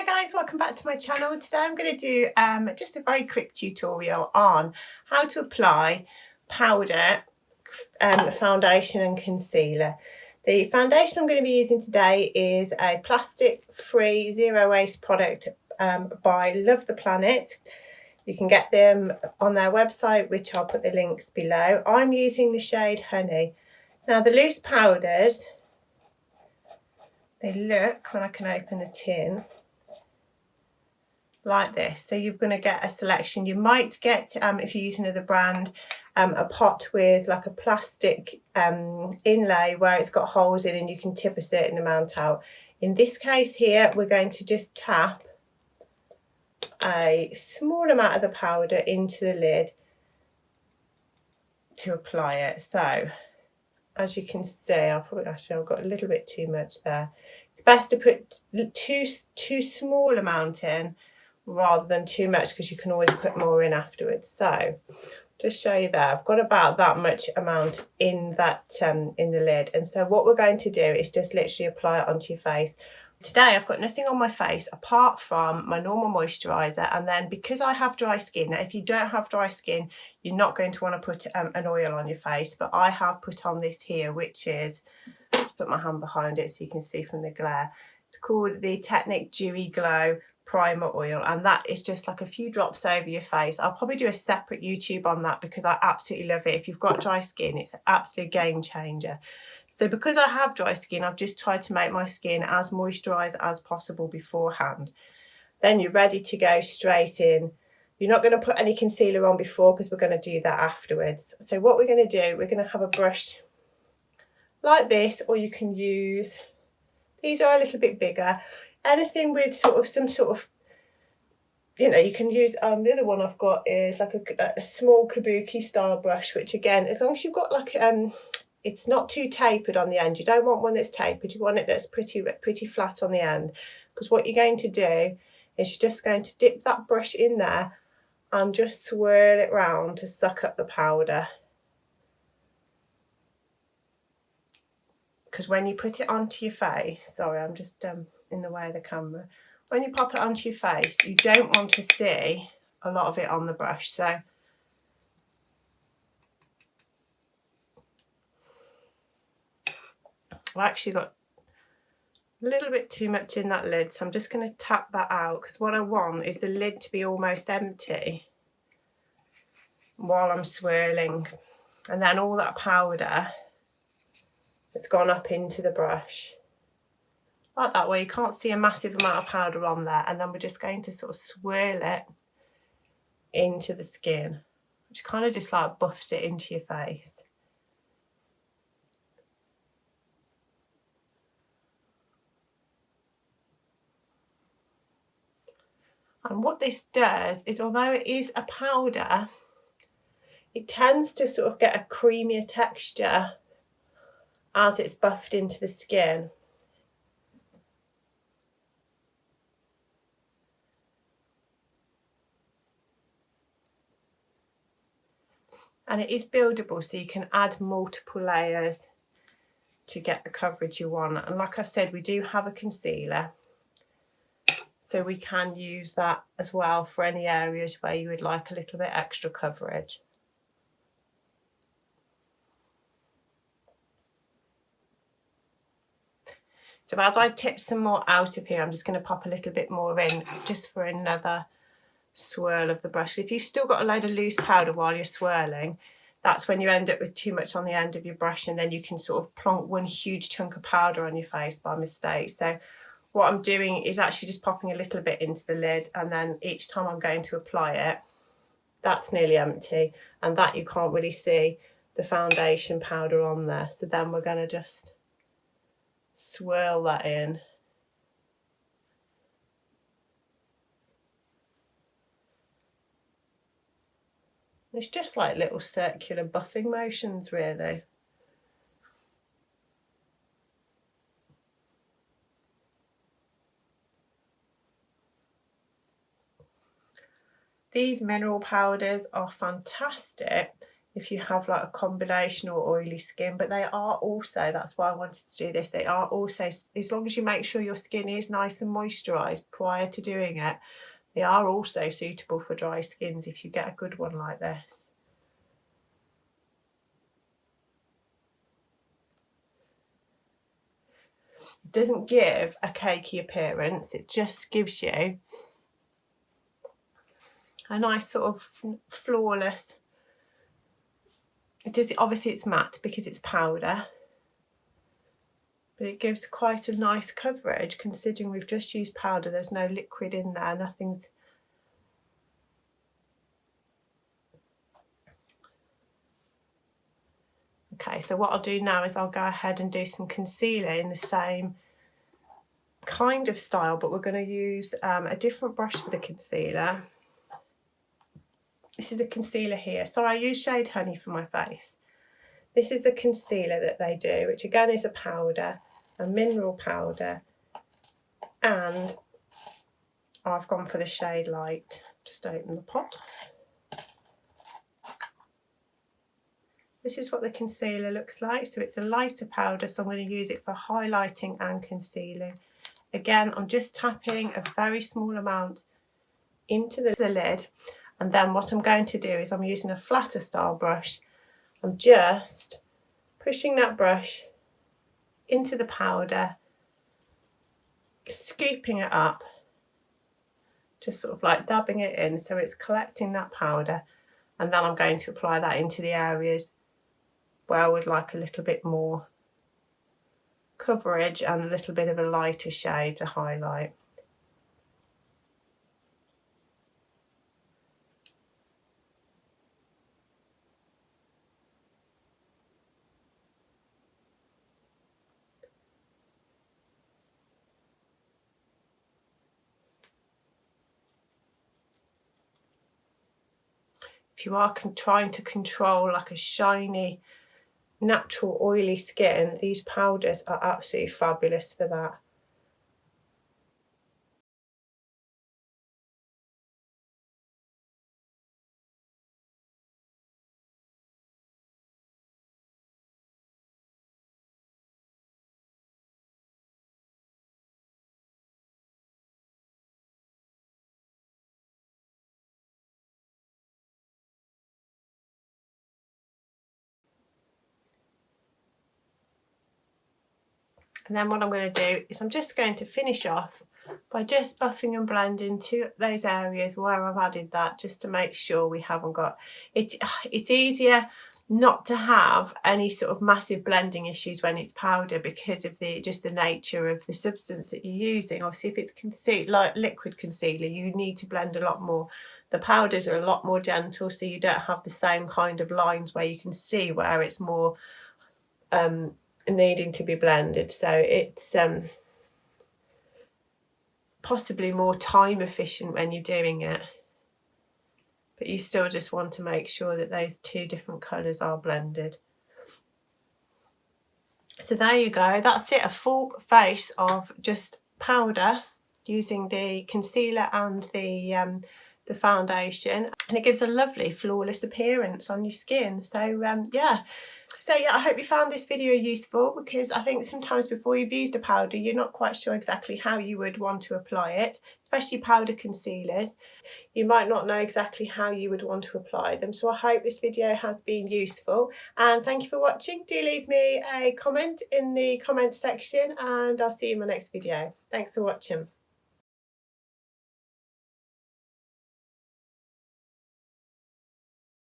guys, welcome back to my channel. Today I'm going to do just a very quick tutorial on how to apply powder, foundation and concealer. The foundation I'm going to be using today is a plastic free zero waste product by Love the Planet. You can get them on their website, which I'll put the links below. I'm using the shade Honey. Now the loose powders, they look, when I can open the tin, like this. So you're going to get a selection. You might get, if you're using another brand, a pot with like a plastic inlay where it's got holes in and you can tip a certain amount out. In this case here, we're going to just tap a small amount of the powder into the lid to apply it. So as you can see, I've got a little bit too much there. It's best to put too small amount in rather than too much, because you can always put more in afterwards. So just show you there, I've got about that much amount in that in the lid. And so what we're going to do is just literally apply it onto your face. Today I've got nothing on my face apart from my normal moisturiser, and then because I have dry skin, now if you don't have dry skin you're not going to want to put an oil on your face, but I have put on this here, which is, put my hand behind it so you can see from the glare, it's called the Technic Dewy Glow Primer Oil, and that is just like a few drops over your face. I'll probably do a separate YouTube on that because I absolutely love it. If you've got dry skin, it's an absolute game changer. So because I have dry skin, I've just tried to make my skin as moisturised as possible beforehand. Then you're ready to go straight in. You're not going to put any concealer on before because we're going to do that afterwards. So what we're going to do, we're going to have a brush like this, or you can use, these are a little bit bigger. Anything with sort of some sort of, you know, you can use, the other one I've got is like a small kabuki style brush, which again, as long as you've got like, it's not too tapered on the end. You don't want one that's tapered, you want it that's pretty flat on the end. Because what you're going to do is you're just going to dip that brush in there and just swirl it round to suck up the powder. Because when you put it onto your face, sorry, I'm just in the way of the camera. When you pop it onto your face, you don't want to see a lot of it on the brush. So I've actually got a little bit too much in that lid, so I'm just going to tap that out, because what I want is the lid to be almost empty while I'm swirling, and then all that powder that's gone up into the brush. Like that way you can't see a massive amount of powder on there, and then we're just going to sort of swirl it into the skin, which kind of just like buffs it into your face. And what this does is, although it is a powder, it tends to sort of get a creamier texture as it's buffed into the skin. And it is buildable, so you can add multiple layers to get the coverage you want. And like I said, we do have a concealer, so we can use that as well for any areas where you would like a little bit extra coverage. So as I tip some more out of here, I'm just going to pop a little bit more in just for another swirl of the brush. If you've still got a load of loose powder while you're swirling, that's when you end up with too much on the end of your brush, and then you can sort of plonk one huge chunk of powder on your face by mistake. So what I'm doing is actually just popping a little bit into the lid, and then each time I'm going to apply it, that's nearly empty, and that you can't really see the foundation powder on there. So then we're going to just swirl that in. It's just like little circular buffing motions, really. These mineral powders are fantastic if you have like a combination or oily skin, but they are also, that's why I wanted to do this, they are also, as long as you make sure your skin is nice and moisturised prior to doing it, they are also suitable for dry skins if you get a good one like this. It doesn't give a cakey appearance, it just gives you a nice sort of flawless. Obviously it's matte because it's powder, but it gives quite a nice coverage considering we've just used powder. There's no liquid in there, nothing's. Okay, so what I'll do now is I'll go ahead and do some concealer in the same kind of style, but we're going to use a different brush for the concealer. This is a concealer here. So I use Shade Honey for my face. This is the concealer that they do, which again is a powder, a mineral powder, and I've gone for the shade Light. Just open the pot. This is what the concealer looks like. So it's a lighter powder, so I'm going to use it for highlighting and concealing. Again, I'm just tapping a very small amount into the lid, and then what I'm going to do is I'm using a flatter style brush. I'm just pushing that brush into the powder, scooping it up, just sort of like dabbing it in so it's collecting that powder, and then I'm going to apply that into the areas where I would like a little bit more coverage and a little bit of a lighter shade to highlight. If you are trying to control like a shiny, natural oily skin, these powders are absolutely fabulous for that. And then what I'm going to do is I'm just going to finish off by just buffing and blending to those areas where I've added that, just to make sure we haven't got it. It's easier not to have any sort of massive blending issues when it's powder because of just the nature of the substance that you're using. Obviously, if it's like liquid concealer, you need to blend a lot more. The powders are a lot more gentle, so you don't have the same kind of lines where you can see where it's more needing to be blended. So it's possibly more time efficient when you're doing it, but you still just want to make sure that those two different colours are blended. So there you go, that's it, a full face of just powder using the concealer and the foundation, and it gives a lovely flawless appearance on your skin. So yeah, I hope you found this video useful, because I think sometimes before you've used a powder, you're not quite sure exactly how you would want to apply it, especially powder concealers. You might not know exactly how you would want to apply them. So I hope this video has been useful, and thank you for watching. Do leave me a comment in the comment section, and I'll see you in my next video. Thanks for watching.